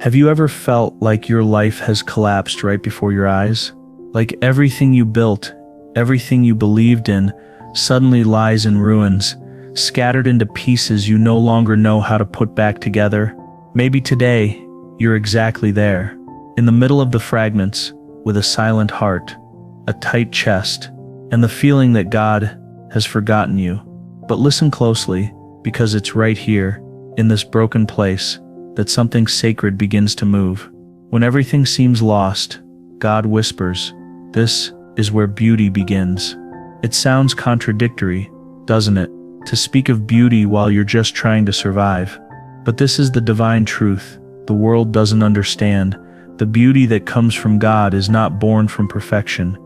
Have you ever felt like your life has collapsed right before your eyes? Like everything you built, everything you believed in, suddenly lies in ruins, scattered into pieces you no longer know how to put back together? Maybe today, you're exactly there, in the middle of the fragments, with a silent heart, a tight chest, and the feeling that God has forgotten you. But listen closely, because it's right here, in this broken place, that something sacred begins to move. When everything seems lost, God whispers, "This is where beauty begins." It sounds contradictory, doesn't it, to speak of beauty while you're just trying to survive? But this is the divine truth the world doesn't understand. The beauty that comes from God is not born from perfection.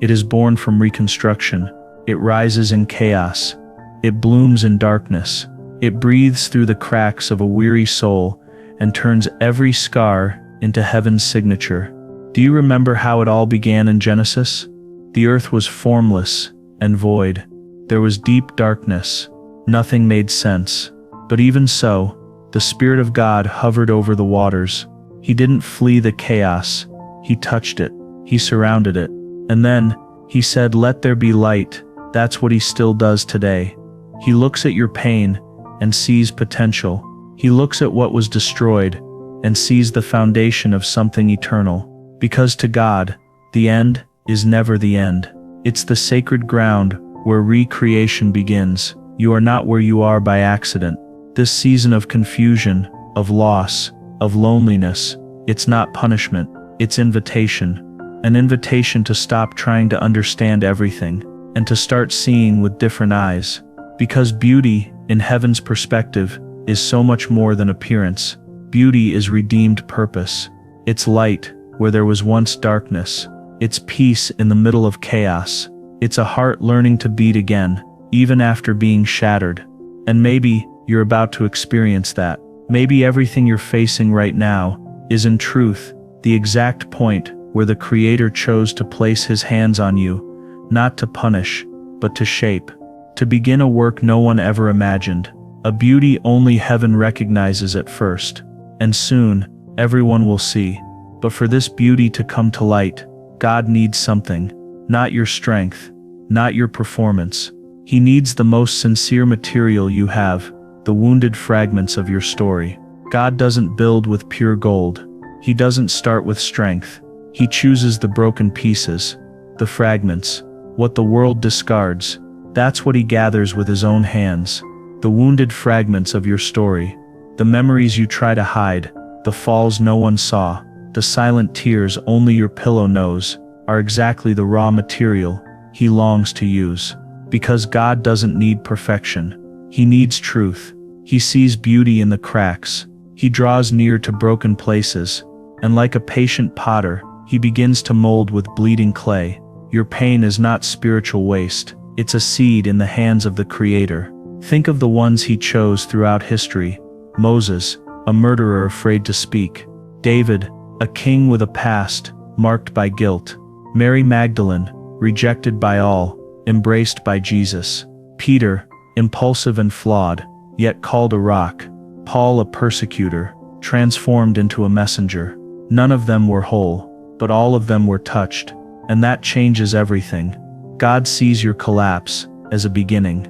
It is born from reconstruction. It rises in chaos. It blooms in darkness. It breathes through the cracks of a weary soul and turns every scar into heaven's signature. Do you remember how it all began in Genesis? The earth was formless and void. There was deep darkness. Nothing made sense. But even so, the Spirit of God hovered over the waters. He didn't flee the chaos. He touched it. He surrounded it. And then, he said, "Let there be light." That's what he still does today. He looks at your pain and sees potential. He looks at what was destroyed and sees the foundation of something eternal. Because to God, the end is never the end. It's the sacred ground where recreation begins. You are not where you are by accident. This season of confusion, of loss, of loneliness, it's not punishment, it's invitation. An invitation to stop trying to understand everything and to start seeing with different eyes. Because beauty, in heaven's perspective, is so much more than appearance. Beauty is redeemed purpose. It's light where there was once darkness. It's peace in the middle of chaos. It's a heart learning to beat again, even after being shattered. And maybe you're about to experience that. Maybe everything you're facing right now is in truth the exact point where the Creator chose to place His hands on you, not to punish, but to shape, to begin a work no one ever imagined, a beauty only heaven recognizes at first, and soon, everyone will see. But for this beauty to come to light, God needs something, not your strength, not your performance. He needs the most sincere material you have, the wounded fragments of your story. God doesn't build with pure gold. He doesn't start with strength. He chooses the broken pieces, the fragments, what the world discards. That's what He gathers with His own hands. The wounded fragments of your story, the memories you try to hide, the falls no one saw, the silent tears only your pillow knows, are exactly the raw material He longs to use. Because God doesn't need perfection. He needs truth. He sees beauty in the cracks. He draws near to broken places, and like a patient potter, He begins to mold with bleeding clay. Your pain is not spiritual waste. It's a seed in the hands of the Creator. Think of the ones He chose throughout history. Moses, a murderer afraid to speak. David, a king with a past marked by guilt. Mary Magdalene, rejected by all, embraced by Jesus. Peter, impulsive and flawed, yet called a rock. Paul, a persecutor, transformed into a messenger. None of them were whole, but all of them were touched, and that changes everything. God sees your collapse as a beginning,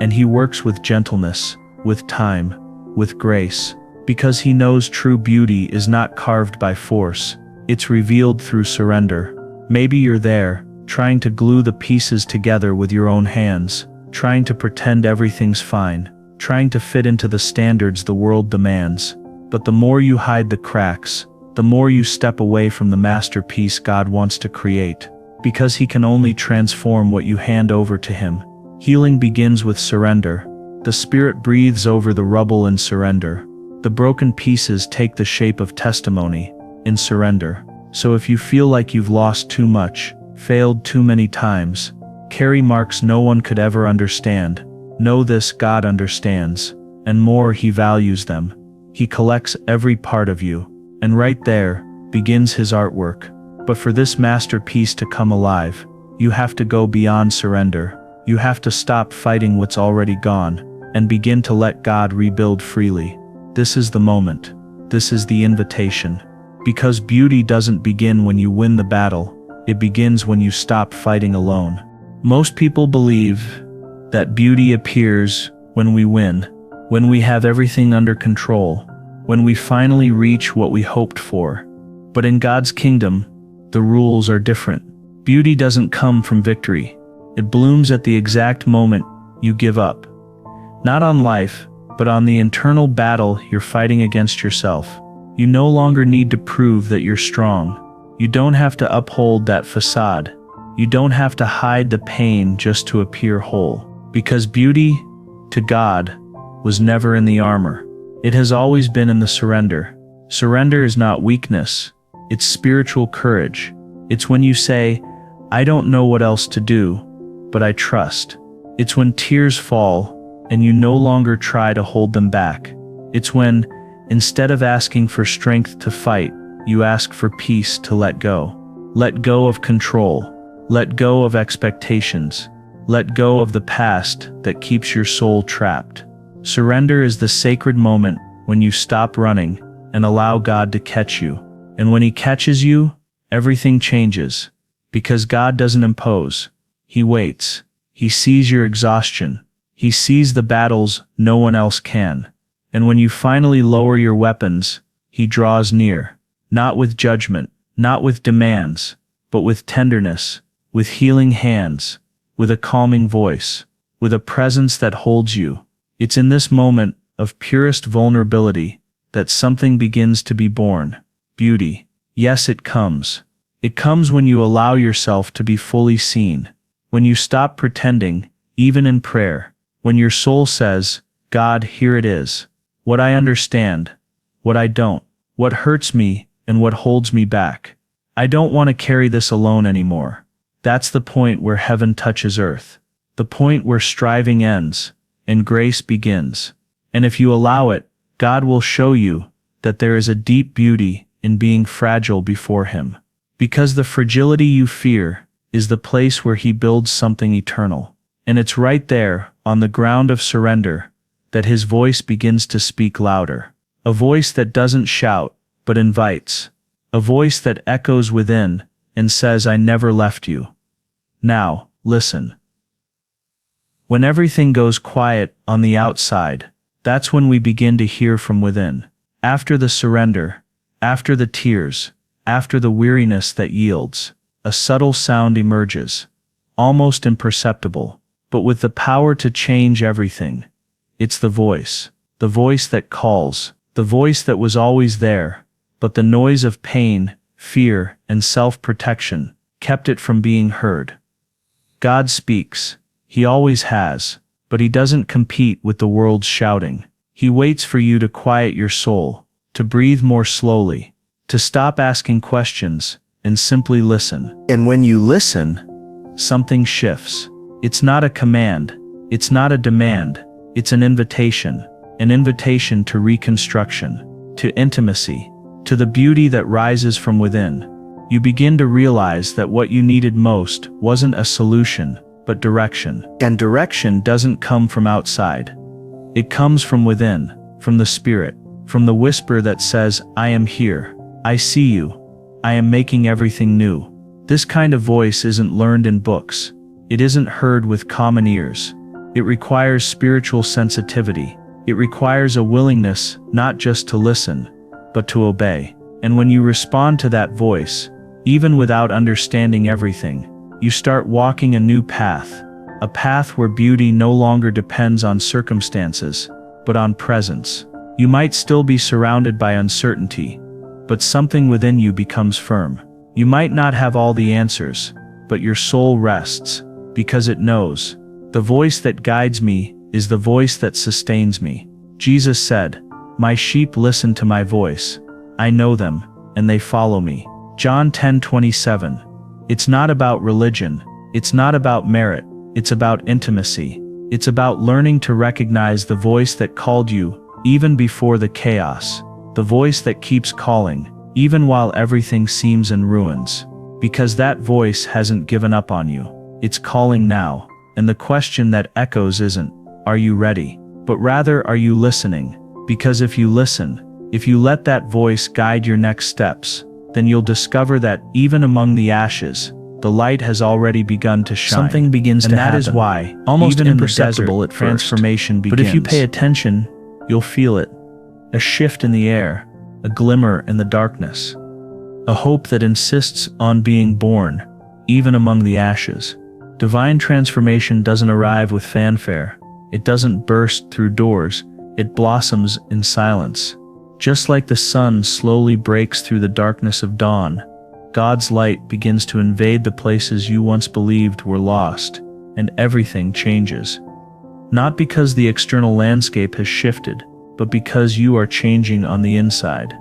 and He works with gentleness, with time, with grace, because He knows true beauty is not carved by force, it's revealed through surrender. Maybe you're there, trying to glue the pieces together with your own hands, trying to pretend everything's fine, trying to fit into the standards the world demands. But the more you hide the cracks, the more you step away from the masterpiece God wants to create. Because He can only transform what you hand over to Him. Healing begins with surrender. The Spirit breathes over the rubble in surrender. The broken pieces take the shape of testimony in surrender. So if you feel like you've lost too much, failed too many times, carry marks no one could ever understand, know this: God understands, and more, He values them. He collects every part of you, and right there begins His artwork. But for this masterpiece to come alive, you have to go beyond surrender. You have to stop fighting what's already gone, and begin to let God rebuild freely. This is the moment. this is the invitation. Because beauty doesn't begin when you win the battle, it begins when you stop fighting alone. Most people believe that beauty appears when we win, when we have everything under control, when we finally reach what we hoped for. But in God's kingdom, the rules are different. Beauty doesn't come from victory. It blooms at the exact moment you give up. Not on life, but on the internal battle you're fighting against yourself. You no longer need to prove that you're strong. You don't have to uphold that facade. You don't have to hide the pain just to appear whole. Because beauty, to God, was never in the armor. It has always been in the surrender. Surrender is not weakness. It's spiritual courage. It's when you say, I don't know what else to do, but I trust. It's when tears fall and you no longer try to hold them back. It's when, instead of asking for strength to fight, you ask for peace to let go. Let go of control. Let go of expectations. Let go of the past that keeps your soul trapped. Surrender is the sacred moment when you stop running and allow God to catch you. And when He catches you, everything changes. Because God doesn't impose. He waits. He sees your exhaustion. He sees the battles no one else can. And when you finally lower your weapons, He draws near. Not with judgment, not with demands, but with tenderness, with healing hands, with a calming voice, with a presence that holds you. It's in this moment of purest vulnerability that something begins to be born. Beauty. Yes, it comes. It comes when you allow yourself to be fully seen. When you stop pretending, even in prayer. When your soul says, God, here it is. What I understand, what I don't, what hurts me, and what holds me back. I don't want to carry this alone anymore. That's the point where heaven touches earth. The point where striving ends, and grace begins. And if you allow it, God will show you that there is a deep beauty in being fragile before Him. Because the fragility you fear is the place where He builds something eternal. And it's right there, on the ground of surrender, that His voice begins to speak louder. A voice that doesn't shout, but invites. A voice that echoes within and says, I never left you. Now, listen. When everything goes quiet on the outside, that's when we begin to hear from within. After the surrender, after the tears, after the weariness that yields, a subtle sound emerges, almost imperceptible, but with the power to change everything. It's the voice that calls, the voice that was always there, but the noise of pain, fear, and self-protection kept it from being heard. God speaks. He always has, but He doesn't compete with the world's shouting. He waits for you to quiet your soul, to breathe more slowly, to stop asking questions, and simply listen. And when you listen, something shifts. It's not a command. It's not a demand. It's an invitation to reconstruction, to intimacy, to the beauty that rises from within. You begin to realize that what you needed most wasn't a solution, but direction. And direction doesn't come from outside. It comes from within, from the Spirit, from the whisper that says, I am here. I see you. I am making everything new. This kind of voice isn't learned in books. It isn't heard with common ears. It requires spiritual sensitivity. It requires a willingness not just to listen, but to obey. And when you respond to that voice, even without understanding everything, you start walking a new path, a path where beauty no longer depends on circumstances, but on presence. You might still be surrounded by uncertainty, but something within you becomes firm. You might not have all the answers, but your soul rests, because it knows. The voice that guides me is the voice that sustains me. Jesus said, My sheep listen to my voice. I know them, and they follow me. John 10:27. It's not about religion. It's not about merit. It's about intimacy. It's about learning to recognize the voice that called you, even before the chaos. The voice that keeps calling, even while everything seems in ruins. Because that voice hasn't given up on you. It's calling now. And the question that echoes isn't, are you ready? But rather, are you listening? Because if you listen, If you let that voice guide your next steps, then you'll discover that even among the ashes, the light has already begun to shine. Something begins to happen. And that is why, almost even imperceptible at first, transformation begins. But if you pay attention, you'll feel it. A shift in the air, a glimmer in the darkness. A hope that insists on being born, even among the ashes. Divine transformation doesn't arrive with fanfare. It doesn't burst through doors. It blossoms in silence. Just like the sun slowly breaks through the darkness of dawn, God's light begins to invade the places you once believed were lost, and everything changes. Not because the external landscape has shifted, but because you are changing on the inside.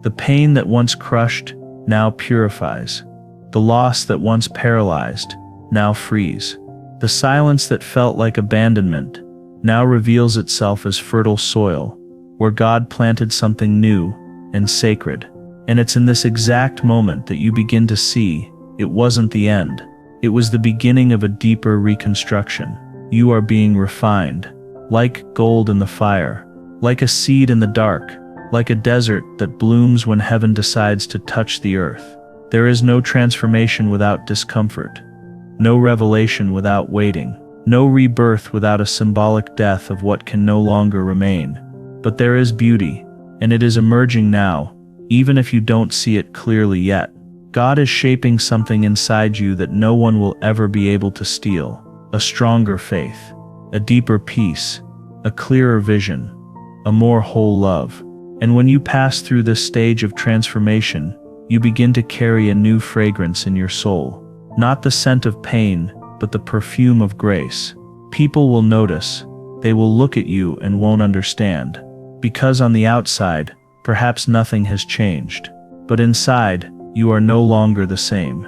The pain that once crushed now purifies. The loss that once paralyzed now frees. The silence that felt like abandonment now reveals itself as fertile soil, where God planted something new and sacred. And it's in this exact moment that you begin to see it wasn't the end. It was the beginning of a deeper reconstruction. You are being refined, like gold in the fire, like a seed in the dark, like a desert that blooms when heaven decides to touch the earth. There is no transformation without discomfort, no revelation without waiting, no rebirth without a symbolic death of what can no longer remain. But there is beauty, and it is emerging now, even if you don't see it clearly yet. God is shaping something inside you that no one will ever be able to steal. A stronger faith, a deeper peace, a clearer vision, a more whole love. And when you pass through this stage of transformation, you begin to carry a new fragrance in your soul. Not the scent of pain, but the perfume of grace. People will notice. They will look at you and won't understand. Because on the outside, perhaps nothing has changed. But inside, you are no longer the same.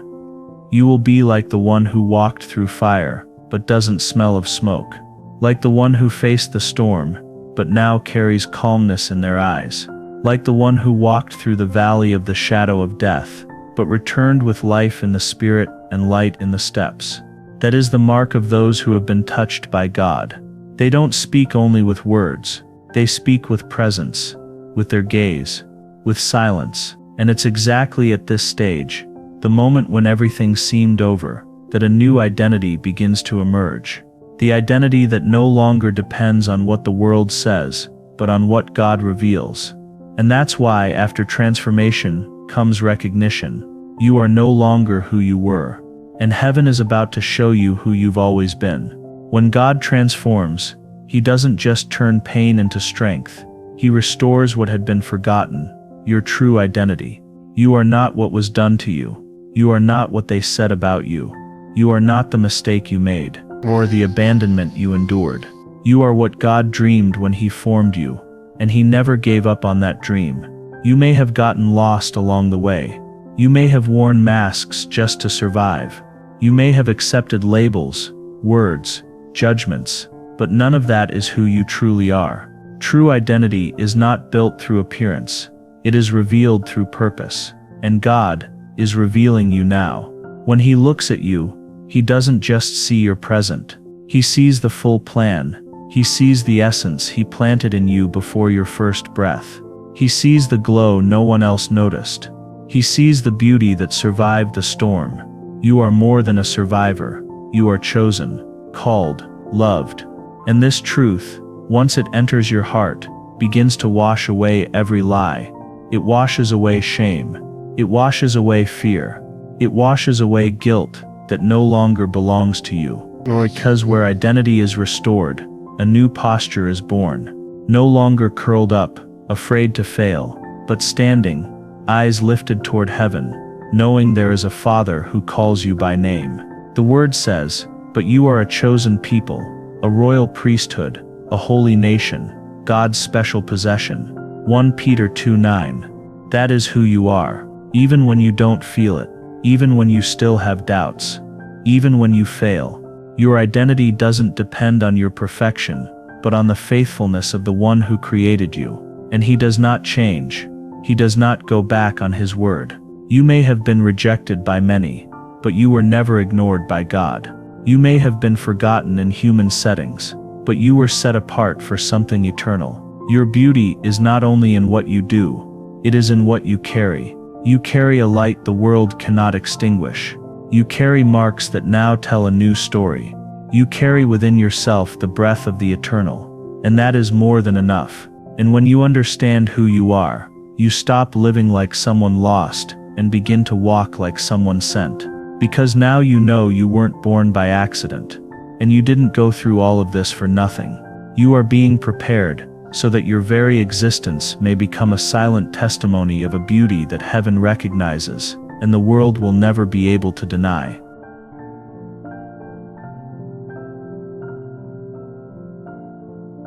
You will be like the one who walked through fire, but doesn't smell of smoke. Like the one who faced the storm, but now carries calmness in their eyes. Like the one who walked through the valley of the shadow of death, but returned with life in the spirit and light in the steps. That is the mark of those who have been touched by God. They don't speak only with words. They speak with presence, with their gaze, with silence. And it's exactly at this stage, the moment when everything seemed over, that a new identity begins to emerge. The identity that no longer depends on what the world says, but on what God reveals. And that's why after transformation comes recognition. You are no longer who you were, and heaven is about to show you who you've always been. When God transforms, He doesn't just turn pain into strength. He restores what had been forgotten, your true identity. You are not what was done to you. You are not what they said about you. You are not the mistake you made, or the abandonment you endured. You are what God dreamed when He formed you, and He never gave up on that dream. You may have gotten lost along the way. You may have worn masks just to survive. You may have accepted labels, words, judgments, but none of that is who you truly are. True identity is not built through appearance. It is revealed through purpose. And God is revealing you now. When He looks at you, He doesn't just see your present. He sees the full plan. He sees the essence He planted in you before your first breath. He sees the glow no one else noticed. He sees the beauty that survived the storm. You are more than a survivor. You are chosen, called, loved. And this truth, once it enters your heart, begins to wash away every lie. It washes away shame. It washes away fear. It washes away guilt that no longer belongs to you. Because where identity is restored, a new posture is born. No longer curled up, afraid to fail, but standing, eyes lifted toward heaven, knowing there is a Father who calls you by name. The Word says, "But you are a chosen people, a royal priesthood, a holy nation, God's special possession." 1 Peter 2:9. That is who you are, even when you don't feel it, even when you still have doubts, even when you fail. Your identity doesn't depend on your perfection, but on the faithfulness of the one who created you. And He does not change. He does not go back on His word. You may have been rejected by many, but you were never ignored by God. You may have been forgotten in human settings, but you were set apart for something eternal. Your beauty is not only in what you do, it is in what you carry. You carry a light the world cannot extinguish. You carry marks that now tell a new story. You carry within yourself the breath of the eternal, and that is more than enough. And when you understand who you are, you stop living like someone lost and begin to walk like someone sent. Because now you know you weren't born by accident, and you didn't go through all of this for nothing. You are being prepared so that your very existence may become a silent testimony of a beauty that heaven recognizes, and the world will never be able to deny.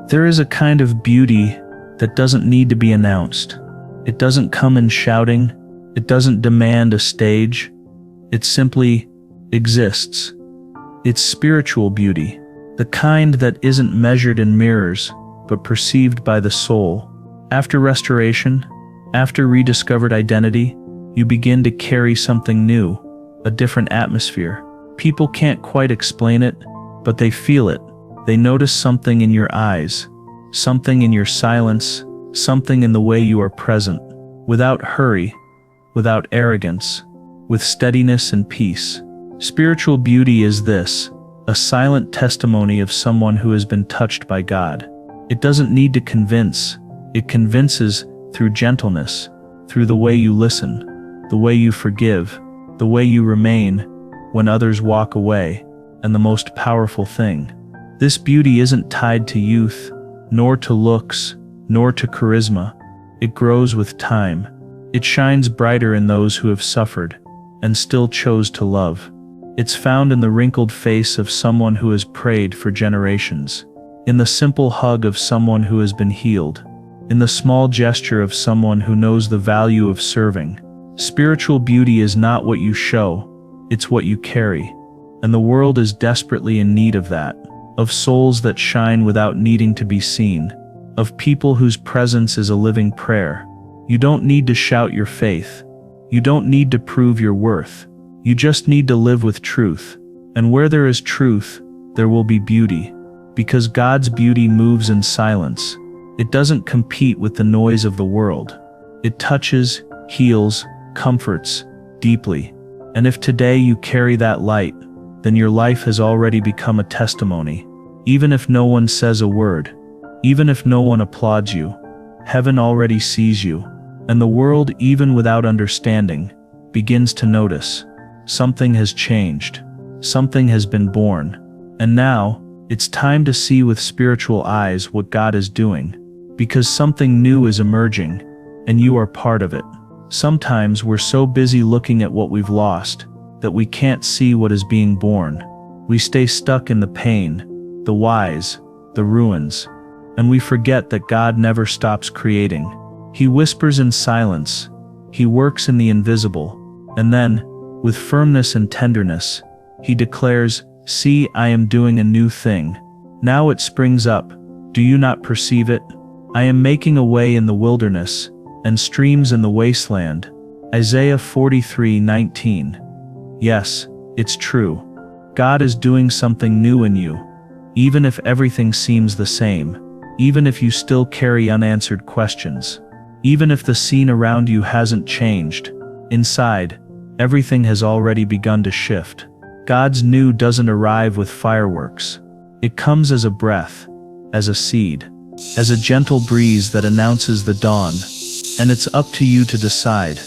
There is a kind of beauty that doesn't need to be announced. It doesn't come in shouting. It doesn't demand a stage. It simply exists. It's spiritual beauty, the kind that isn't measured in mirrors, but perceived by the soul. After restoration, after rediscovered identity, you begin to carry something new, a different atmosphere. People can't quite explain it, but they feel it. They notice something in your eyes, something in your silence, something in the way you are present, without hurry, without arrogance, with steadiness and peace. Spiritual beauty is this, a silent testimony of someone who has been touched by God. It doesn't need to convince. It convinces through gentleness, through the way you listen, the way you forgive, the way you remain when others walk away. And the most powerful thing, this beauty isn't tied to youth, nor to looks, nor to charisma. It grows with time. It shines brighter in those who have suffered and still chose to love. It's found in the wrinkled face of someone who has prayed for generations, in the simple hug of someone who has been healed, in the small gesture of someone who knows the value of serving. Spiritual beauty is not what you show, it's what you carry. And the world is desperately in need of that, of souls that shine without needing to be seen, of people whose presence is a living prayer. You don't need to shout your faith. You don't need to prove your worth. You just need to live with truth. And where there is truth, there will be beauty. Because God's beauty moves in silence. It doesn't compete with the noise of the world. It touches, heals, comforts, deeply. And if today you carry that light, then your life has already become a testimony. Even if no one says a word, even if no one applauds you, heaven already sees you. And the world, even without understanding, begins to notice. Something has changed. Something has been born. And now, it's time to see with spiritual eyes what God is doing. Because something new is emerging, and you are part of it. Sometimes we're so busy looking at what we've lost, that we can't see what is being born. We stay stuck in the pain, the whys, the ruins, and we forget that God never stops creating. He whispers in silence, He works in the invisible, and then, with firmness and tenderness, He declares, "See, I am doing a new thing. Now it springs up. Do you not perceive it? I am making a way in the wilderness, and streams in the wasteland." Isaiah 43:19. Yes, it's true. God is doing something new in you. Even if everything seems the same, even if you still carry unanswered questions, even if the scene around you hasn't changed, inside, everything has already begun to shift. God's new doesn't arrive with fireworks. It comes as a breath, as a seed, as a gentle breeze that announces the dawn. And it's up to you to decide.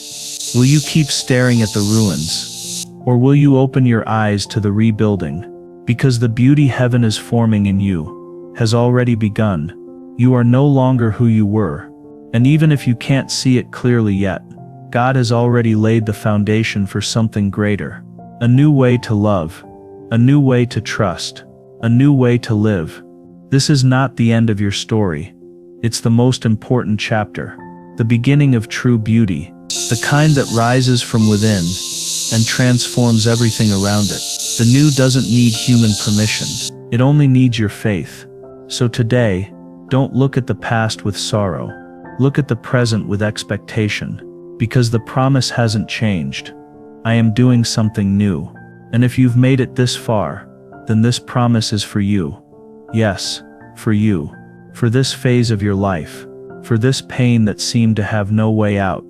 Will you keep staring at the ruins? Or will you open your eyes to the rebuilding? Because the beauty heaven is forming in you has already begun. You are no longer who you were. And even if you can't see it clearly yet, God has already laid the foundation for something greater. A new way to love, a new way to trust, a new way to live. This is not the end of your story. It's the most important chapter, the beginning of true beauty, the kind that rises from within and transforms everything around it. The new doesn't need human permission. It only needs your faith. So today, don't look at the past with sorrow. Look at the present with expectation, because the promise hasn't changed. I am doing something new. And if you've made it this far, then this promise is for you. Yes, for you. for this phase of your life, for this pain that seemed to have no way out,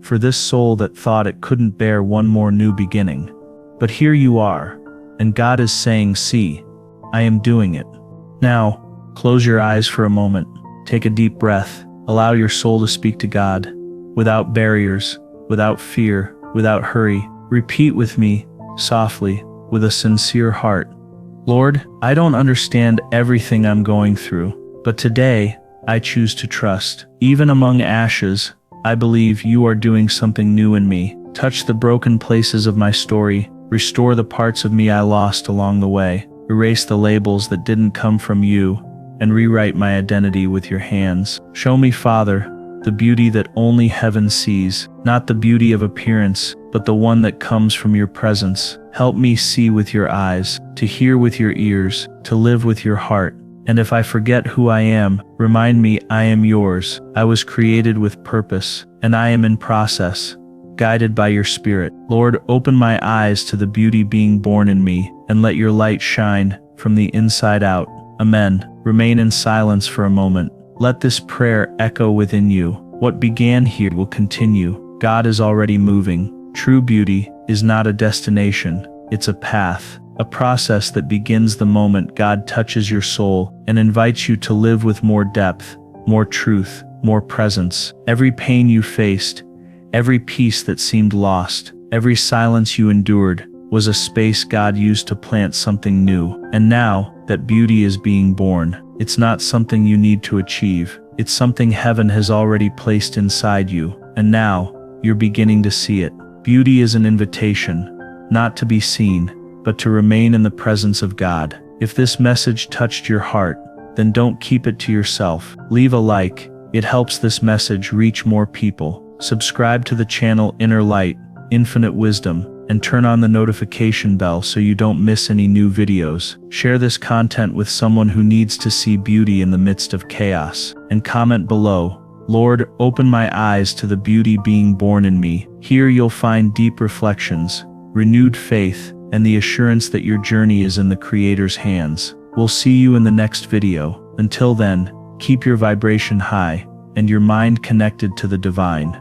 for this soul that thought it couldn't bear one more new beginning. But here you are, and God is saying, see, I am doing it. Now, close your eyes for a moment, take a deep breath, allow your soul to speak to God, without barriers, without fear, without hurry. Repeat with me, softly, with a sincere heart. Lord, I don't understand everything I'm going through, but today, I choose to trust. Even among ashes, I believe you are doing something new in me. Touch the broken places of my story, restore the parts of me I lost along the way, erase the labels that didn't come from you, and rewrite my identity with your hands. Show me, Father, the beauty that only heaven sees, not the beauty of appearance, but the one that comes from your presence. Help me see with your eyes, to hear with your ears, to live with your heart. And if I forget who I am, remind me I am yours. I was created with purpose, and I am in process, guided by your Spirit. Lord, open my eyes to the beauty being born in me, and let your light shine from the inside out. Amen. Remain in silence for a moment. Let this prayer echo within you. What began here will continue. God is already moving. True beauty is not a destination, it's a path, a process that begins the moment God touches your soul and invites you to live with more depth, more truth, more presence. Every pain you faced, every peace that seemed lost, every silence you endured was a space God used to plant something new. And now that beauty is being born, it's not something you need to achieve. It's something heaven has already placed inside you, and now you're beginning to see it. Beauty is an invitation, not to be seen, but to remain in the presence of God. If this message touched your heart, then don't keep it to yourself. Leave a like, it helps this message reach more people. Subscribe to the channel Inner Light, Infinite Wisdom, and turn on the notification bell so you don't miss any new videos. Share this content with someone who needs to see beauty in the midst of chaos. And comment below, Lord, open my eyes to the beauty being born in me. Here you'll find deep reflections, renewed faith, and the assurance that your journey is in the Creator's hands. We'll see you in the next video. Until then, keep your vibration high, and your mind connected to the divine.